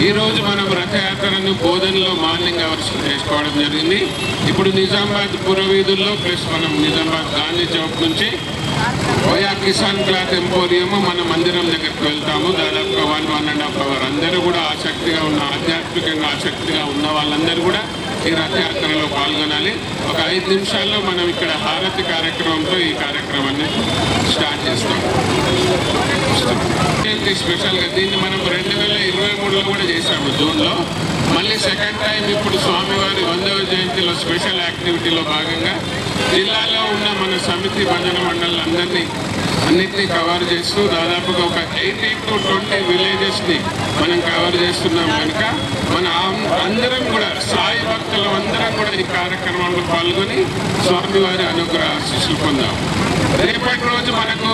ఈరోజు మనం రథయాత్రను బోధనలో మార్నింగ్ అవర్స్ చేసుకోవడం జరిగింది. ఇప్పుడు నిజామాబాద్ పురవీధుల్లో ప్లస్ మనం నిజామాబాద్ గాంధీ చౌక్ నుంచి ఓయా కిసాన్ క్లాత్ ఎంపోరియం మన మందిరం దగ్గరికి వెళ్తాము. దాదాపుగా 1.5 hours అందరూ కూడా ఆసక్తిగా ఉన్న ఆధ్యాత్మికంగా ఆసక్తిగా ఉన్న వాళ్ళందరూ కూడా ఈ రథయాత్రలో పాల్గొనాలి. ఒక 5 నిమిషాల్లో మనం ఇక్కడ హారతి కార్యక్రమంతో ఈ కార్యక్రమాన్ని స్టార్ట్ చేస్తాం. స్పెషల్గా దీన్ని మనం 2023లో కూడా చేశాము జూన్లో. మళ్ళీ సెకండ్ టైం ఇప్పుడు స్వామివారి 100వ జయంతిలో స్పెషల్ యాక్టివిటీలో భాగంగా జిల్లాలో ఉన్న మన సమితి భజన మండలందరినీ అన్నిటినీ కవర్ చేస్తూ దాదాపుగా ఒక 18 to 20 విలేజెస్ని మనం కవర్ చేస్తున్నాం కనుక మన అందరం కూడా సాయి భక్తులు అందరం కూడా ఈ కార్యక్రమంలో పాల్గొని స్వామివారి అనుగ్రహ ఆశీస్సులు పొందాం. రేపటి రోజు మనకు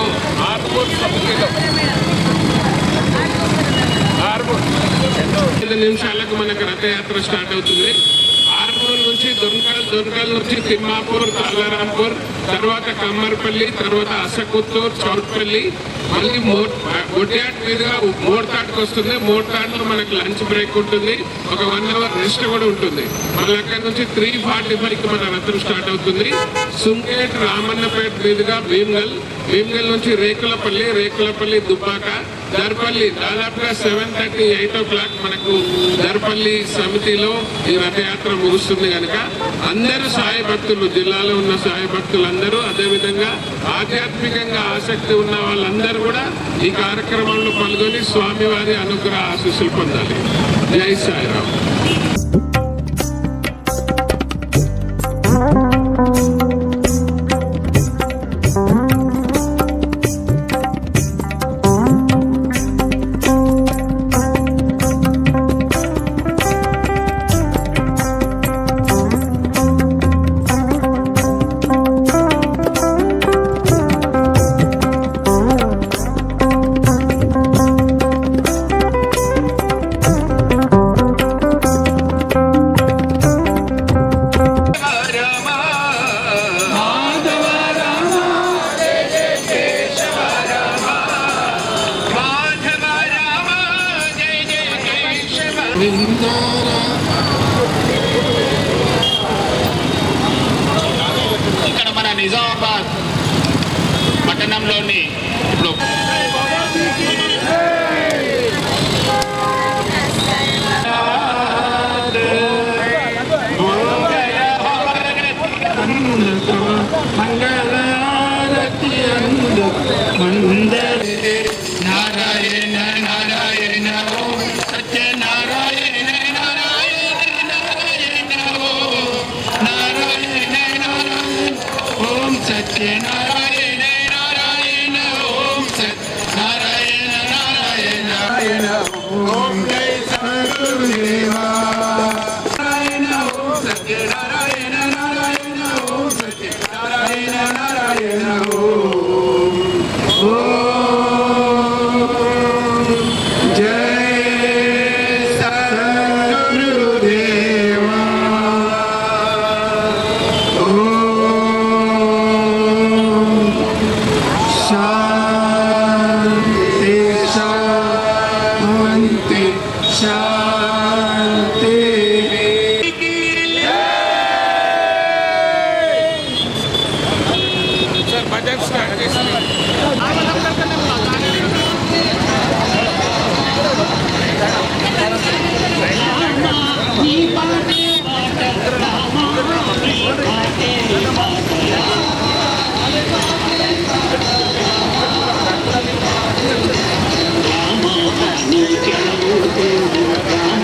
5 నిమిషాలకు మనకు రథయాత్ర స్టార్ట్ అవుతుంది. ఆర్మూర్ నుంచి దుర్గాల్ నుంచి తిమ్మాపూర్, తాళారాంపూర్, తర్వాత కమ్మర్పల్లి, తర్వాత అసకుత్తూర్, చౌట్పల్లి, మళ్ళీ గొడ్యాట్ మీదుగా మోర్తాడ్కి వస్తుంది. మోర్తాడ్లో మనకు లంచ్ బ్రేక్ ఉంటుంది, ఒక 1 hour రెస్ట్ కూడా ఉంటుంది. మళ్ళీ అక్కడ నుంచి 3:45కి మన రథం స్టార్ట్ అవుతుంది. సుంకేట్, రామన్నపేట మీదుగా భీమ్గల్ నుంచి రేకులపల్లి దుబ్బాక, దర్పల్లి దాదాపుగా 7:30, 8 o'clock మనకు దర్పల్లి సమితిలో ఈ రథయాత్ర ముగుస్తుంది కనుక అందరూ సాయి భక్తులు, జిల్లాలో ఉన్న సాయి భక్తులందరూ, అదేవిధంగా ఆధ్యాత్మికంగా ఆసక్తి ఉన్న వాళ్ళందరూ కూడా ఈ కార్యక్రమంలో పాల్గొని స్వామివారి అనుగ్రహ ఆశీస్సులు పొందాలి. జై సాయిరామ్. ఇక్కడ మన నిజామాబాద్ పట్టణంలోని ఇప్పుడు నారాయణ నారాయణ ఓం సత్యనారాయణ నారాయణ నారాయణ ఓం సత్యనారాయణ నారాయణ ఓం సత్యనారాయణ నారాయణ ఓం జై సద్గురుదేవా నారాయణ ఓం సత్యనారాయణ నారాయణ ఓం సత్యనారాయణ నారాయణ Thank you.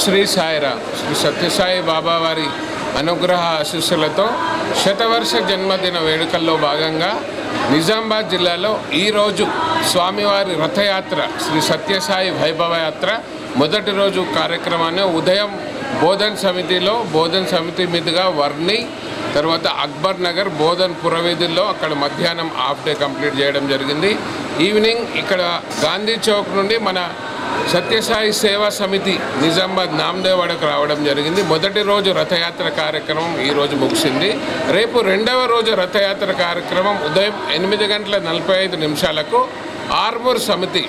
శ్రీ సాయిరామ్ శ్రీ సత్యసాయి బాబా వారి అనుగ్రహ ఆశీస్సులతో శతవర్ష జన్మదిన వేడుకల్లో భాగంగా నిజామాబాద్ జిల్లాలో ఈరోజు స్వామివారి రథయాత్ర శ్రీ సత్యసాయి వైభవయాత్ర మొదటి రోజు కార్యక్రమాన్ని ఉదయం బోధన్ సమితి మీదుగా వర్ణి, తర్వాత అక్బర్ నగర్ బోధన్ పురవీధుల్లో అక్కడ మధ్యాహ్నం హాఫ్ డే కంప్లీట్ చేయడం జరిగింది. ఈవినింగ్ ఇక్కడ గాంధీ చౌక్ నుండి మన సత్యసాయి సేవా సమితి నిజామాబాద్ నామదేవాడకు రావడం జరిగింది. మొదటి రోజు రథయాత్ర కార్యక్రమం ఈరోజు ముగిసింది. రేపు రెండవ రోజు రథయాత్ర కార్యక్రమం ఉదయం 8:45 ఆర్మూర్ సమితి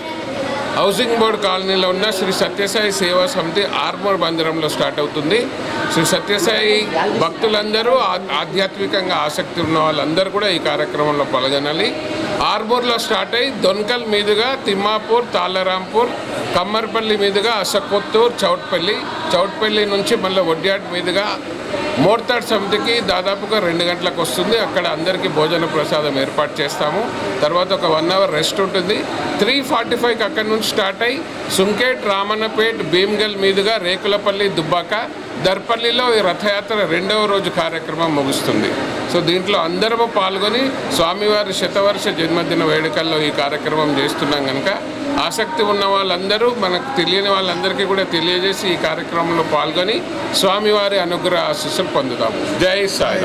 హౌసింగ్ బోర్డ్ కాలనీలో ఉన్న శ్రీ సత్యసాయి సేవా సమితి ఆర్మూర్ మందిరంలో స్టార్ట్ అవుతుంది. శ్రీ సత్యసాయి భక్తులందరూ ఆధ్యాత్మికంగా ఆసక్తి ఉన్న వాళ్ళందరూ కూడా ఈ కార్యక్రమంలో పాల్గొనాలి. ఆర్మూర్లో స్టార్ట్ అయ్యి దొన్కల్ మీదుగా తిమ్మాపూర్, తాళరాంపూర్, కమ్మర్పల్లి మీదుగా అసకొత్తూర్, చౌట్పల్లి నుంచి మళ్ళీ ఒడ్యాడ్ మీదుగా మోర్తాడ్ సమితికి దాదాపుగా 2 గంటలకు వస్తుంది. అక్కడ అందరికీ భోజన ప్రసాదం ఏర్పాటు చేస్తాము. తర్వాత ఒక 1 అవర్ రెస్ట్ ఉంటుంది. 3:45కి అక్కడి నుంచి స్టార్ట్ అయ్యి సుంకేట్, రామన్నపేట్, భీమ్గల్ మీదుగా రేకులపల్లి, దుబ్బాక, దర్పల్లిలో ఈ రథయాత్ర రెండవ రోజు కార్యక్రమం ముగుస్తుంది. సో దీంట్లో అందరము పాల్గొని స్వామివారి శతవర్ష జన్మదిన వేడుకల్లో ఈ కార్యక్రమం చేస్తున్నాం కనుక ఆసక్తి ఉన్న వాళ్ళందరూ, మనకు తెలియని వాళ్ళందరికీ కూడా తెలియజేసి ఈ కార్యక్రమంలో పాల్గొని స్వామివారి అనుగ్రహ ఆశీస్సులు పొందుతాము. జై సాయి.